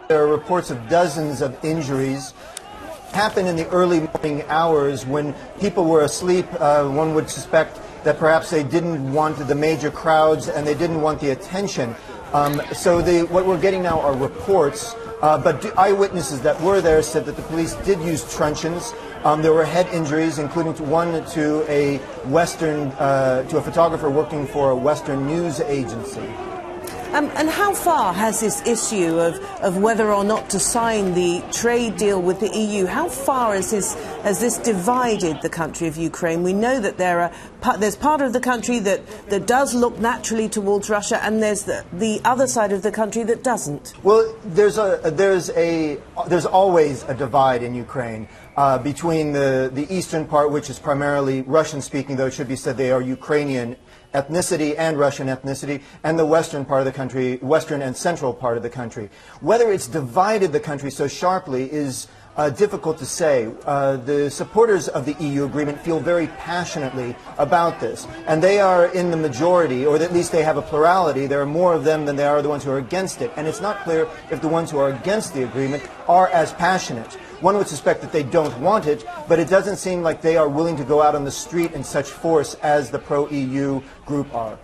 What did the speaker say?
There are reports of dozens of injuries. Happened in the early morning hours when people were asleep. One would suspect that perhaps they didn't want the major crowds and they didn't want the attention. What we're getting now are reports, but eyewitnesses that were there said that the police did use truncheons. There were head injuries, including one to a photographer working for a Western news agency. And how far has this issue of whether or not to sign the trade deal with the EU, how far has this divided the country of Ukraine? We know that there's part of the country that does look naturally towards Russia, and there's the other side of the country that doesn't. Well, there's always a divide in Ukraine between the eastern part, which is primarily Russian-speaking, though it should be said they are Ukrainian ethnicity and Russian ethnicity, and the western part of the country, western and central part of the country. Whether it's divided the country so sharply is difficult to say. The supporters of the EU agreement feel very passionately about this, and they are in the majority, or at least they have a plurality. There are more of them than there are the ones who are against it, and it's not clear if the ones who are against the agreement are as passionate. One would suspect that they don't want it, but it doesn't seem like they are willing to go out on the street in such force as the pro-EU group are.